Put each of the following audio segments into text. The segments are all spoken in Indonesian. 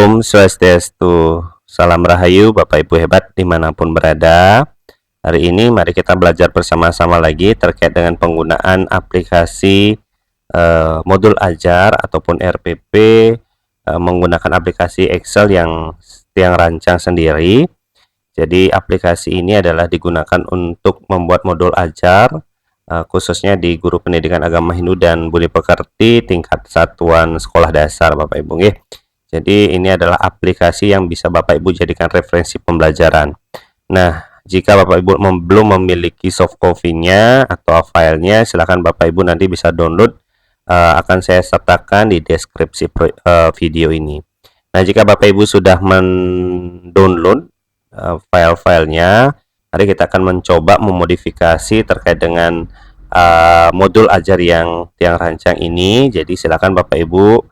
Om Swastiastu, salam rahayu Bapak Ibu hebat dimanapun berada. Hari ini mari kita belajar bersama-sama lagi terkait dengan penggunaan aplikasi modul ajar ataupun RPP menggunakan aplikasi Excel yang rancang sendiri. Jadi aplikasi ini adalah digunakan untuk membuat modul ajar khususnya di guru pendidikan agama Hindu dan budi pekerti tingkat satuan sekolah dasar Bapak Ibu nggih. Jadi ini adalah aplikasi yang bisa Bapak Ibu jadikan referensi pembelajaran. Nah, jika Bapak Ibu belum memiliki soft copy-nya atau filenya, silakan Bapak Ibu nanti bisa download. Akan saya sertakan di deskripsi video ini. Nah, jika Bapak Ibu sudah mendownload file-filenya, mari kita akan mencoba memodifikasi terkait dengan modul ajar yang rancang ini. Jadi silakan Bapak Ibu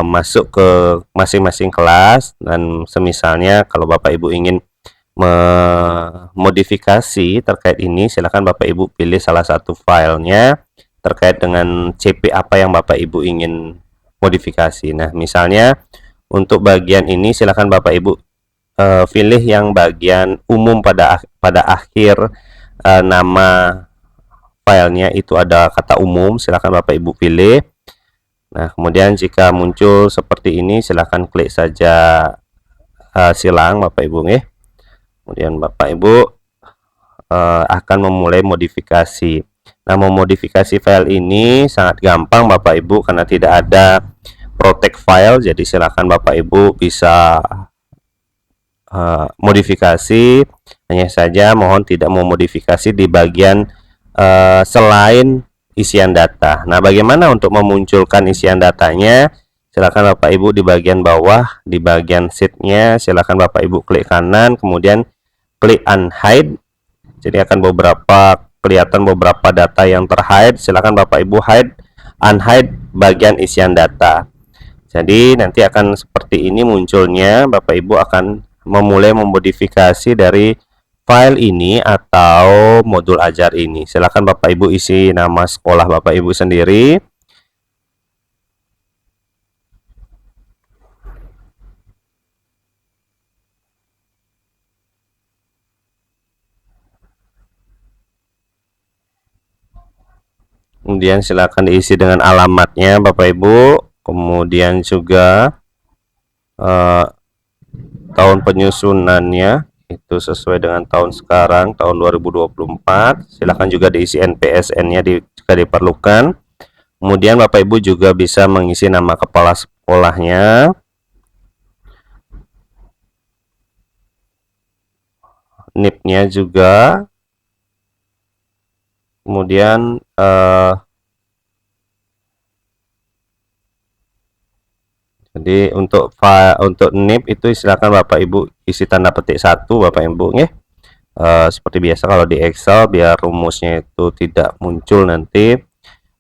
masuk ke masing-masing kelas, dan semisalnya kalau Bapak Ibu ingin memodifikasi terkait ini, silakan Bapak Ibu pilih salah satu filenya terkait dengan CP apa yang Bapak Ibu ingin modifikasi. Nah, misalnya untuk bagian ini silakan Bapak Ibu pilih yang bagian umum pada akhir nama filenya itu ada kata umum, silakan Bapak Ibu pilih. Nah, kemudian jika muncul seperti ini, silahkan klik saja silang Bapak Ibu nggih. Kemudian Bapak Ibu akan memulai modifikasi. Nah, memodifikasi file ini sangat gampang Bapak Ibu karena tidak ada protect file. Jadi silahkan Bapak Ibu bisa modifikasi, hanya saja mohon tidak memodifikasi di bagian selain isian data. Nah, bagaimana untuk memunculkan isian datanya? Silakan Bapak Ibu di bagian bawah, di bagian sheet-nya, silakan Bapak Ibu klik kanan, kemudian klik unhide. Jadi akan kelihatan beberapa data yang terhide. Silakan Bapak Ibu unhide bagian isian data. Jadi nanti akan seperti ini munculnya. Bapak Ibu akan memulai memodifikasi dari file ini atau modul ajar ini. Silakan Bapak Ibu isi nama sekolah Bapak Ibu sendiri. Kemudian silakan diisi dengan alamatnya Bapak Ibu. Kemudian juga tahun penyusunannya itu sesuai dengan tahun sekarang, tahun 2024. Silahkan juga diisi NPSN-nya jika diperlukan. Kemudian Bapak Ibu juga bisa mengisi nama kepala sekolahnya, NIP-nya juga. Kemudian jadi untuk NIP itu silakan Bapak Ibu isi tanda petik 1 Bapak Ibu nggih. Seperti biasa kalau di Excel, biar rumusnya itu tidak muncul nanti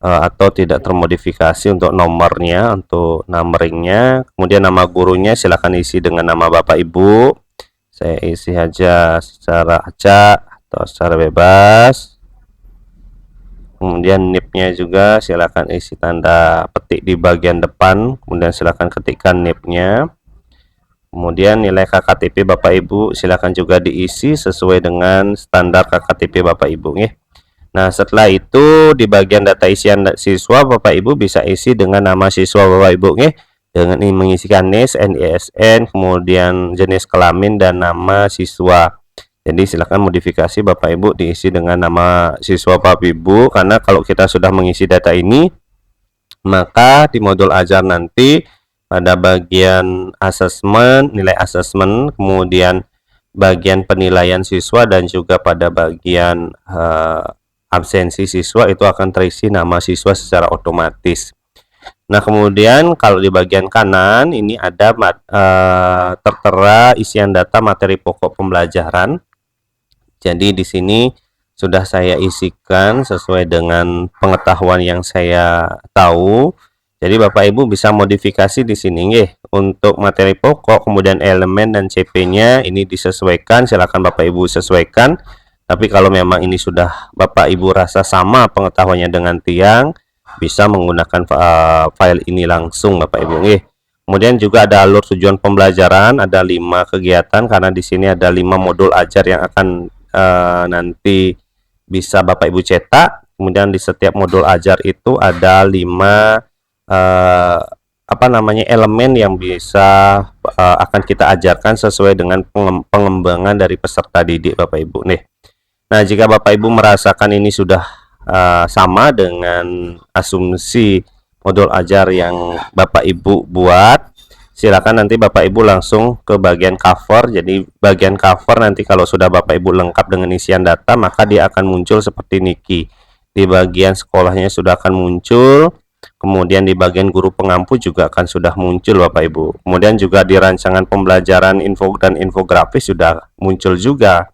atau tidak termodifikasi untuk nomornya, untuk numberingnya. Kemudian nama gurunya silakan isi dengan nama Bapak Ibu. Saya isi aja secara acak atau secara bebas. Kemudian NIP-nya juga silakan isi tanda petik di bagian depan, kemudian silakan ketikkan NIP-nya. Kemudian nilai KKTP Bapak Ibu silakan juga diisi sesuai dengan standar KKTP Bapak Ibu nggih. Nah, setelah itu di bagian data isian siswa Bapak Ibu bisa isi dengan nama siswa Bapak Ibu nggih, dengan mengisikan NIS, NISN, kemudian jenis kelamin dan nama siswa. Jadi silakan modifikasi Bapak Ibu diisi dengan nama siswa Bapak Ibu, karena kalau kita sudah mengisi data ini, maka di modul ajar nanti pada bagian asesmen, nilai asesmen, kemudian bagian penilaian siswa, dan juga pada bagian absensi siswa itu akan terisi nama siswa secara otomatis. Nah, kemudian kalau di bagian kanan ini ada tertera isian data materi pokok pembelajaran. Jadi di sini sudah saya isikan sesuai dengan pengetahuan yang saya tahu. Jadi Bapak Ibu bisa modifikasi di sini nggih. Untuk materi pokok, kemudian elemen dan CP-nya ini disesuaikan, silakan Bapak Ibu sesuaikan. Tapi kalau memang ini sudah Bapak Ibu rasa sama pengetahuannya dengan tiang, bisa menggunakan file ini langsung Bapak Ibu nggih. Kemudian juga ada alur tujuan pembelajaran, ada 5 kegiatan karena di sini ada 5 modul ajar yang akan nanti bisa Bapak Ibu cetak. Kemudian di setiap modul ajar itu ada 5 elemen yang bisa akan kita ajarkan sesuai dengan pengembangan dari peserta didik Bapak Ibu nih. Nah, jika Bapak Ibu merasakan ini sudah sama dengan asumsi modul ajar yang Bapak Ibu buat, silakan nanti Bapak Ibu langsung ke bagian cover. Jadi bagian cover nanti kalau sudah Bapak Ibu lengkap dengan isian data, maka dia akan muncul seperti niki. Di bagian sekolahnya sudah akan muncul, kemudian di bagian guru pengampu juga akan sudah muncul Bapak Ibu. Kemudian juga di rancangan pembelajaran info dan infografis sudah muncul juga.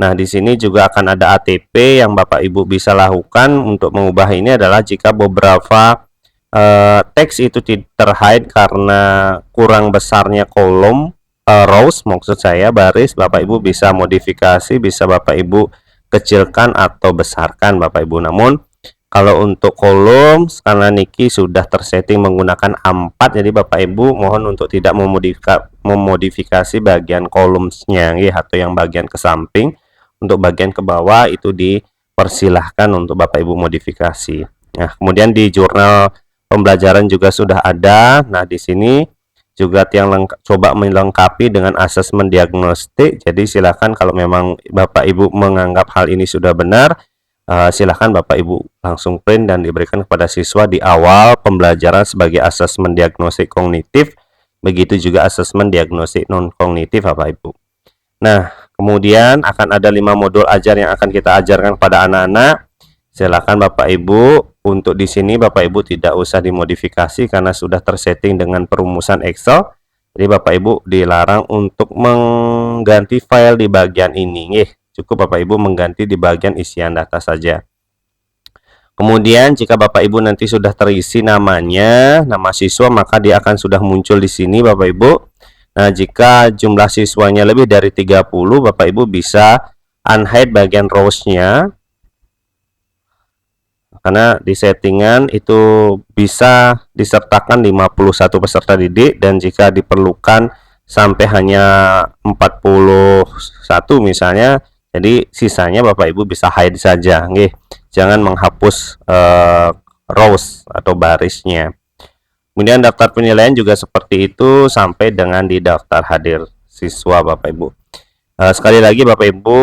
Nah, di sini juga akan ada ATP yang Bapak Ibu bisa lakukan untuk mengubah ini adalah jika beberapa teks itu terhide karena kurang besarnya kolom, rows maksud saya, baris, Bapak Ibu bisa modifikasi, bisa Bapak Ibu kecilkan atau besarkan Bapak Ibu. Namun kalau untuk kolom karena niki sudah tersetting menggunakan A4, jadi Bapak Ibu mohon untuk tidak memodifikasi bagian kolomnya ya, atau yang bagian ke samping. Untuk bagian ke bawah itu dipersilahkan untuk Bapak Ibu modifikasi. Nah, kemudian di jurnal pembelajaran juga sudah ada. Nah, di sini juga yang coba melengkapi dengan asesmen diagnostik. Jadi silakan kalau memang Bapak Ibu menganggap hal ini sudah benar, silakan Bapak Ibu langsung print dan diberikan kepada siswa di awal pembelajaran sebagai asesmen diagnostik kognitif. Begitu juga asesmen diagnostik non kognitif Bapak Ibu. Nah, kemudian akan ada 5 modul ajar yang akan kita ajarkan kepada anak-anak. Silakan Bapak Ibu, untuk di sini Bapak Ibu tidak usah dimodifikasi karena sudah tersetting dengan perumusan Excel. Jadi Bapak Ibu dilarang untuk mengganti file di bagian ini. Cukup Bapak Ibu mengganti di bagian isian data saja. Kemudian jika Bapak Ibu nanti sudah terisi namanya, nama siswa, maka dia akan sudah muncul di sini Bapak Ibu. Nah, jika jumlah siswanya lebih dari 30, Bapak Ibu bisa unhide bagian rows-nya. Karena di settingan itu bisa disertakan 51 peserta didik, dan jika diperlukan sampai hanya 41 misalnya, jadi sisanya Bapak Ibu bisa hide saja, jangan menghapus rows atau barisnya. Kemudian daftar penilaian juga seperti itu sampai dengan di daftar hadir siswa Bapak Ibu. Sekali lagi Bapak Ibu,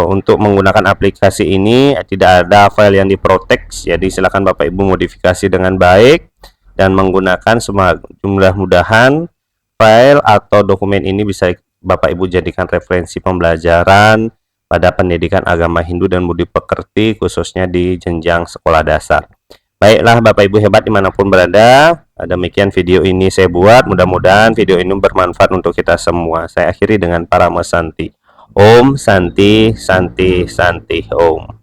untuk menggunakan aplikasi ini tidak ada file yang diprotek, jadi silakan Bapak Ibu modifikasi dengan baik dan menggunakan mudah-mudahan file atau dokumen ini bisa Bapak Ibu jadikan referensi pembelajaran pada pendidikan agama Hindu dan budi pekerti khususnya di jenjang sekolah dasar. Baiklah Bapak Ibu hebat dimanapun berada, demikian video ini saya buat, mudah-mudahan video ini bermanfaat untuk kita semua. Saya akhiri dengan Parama Santi. Om Santi Santi Santi Om.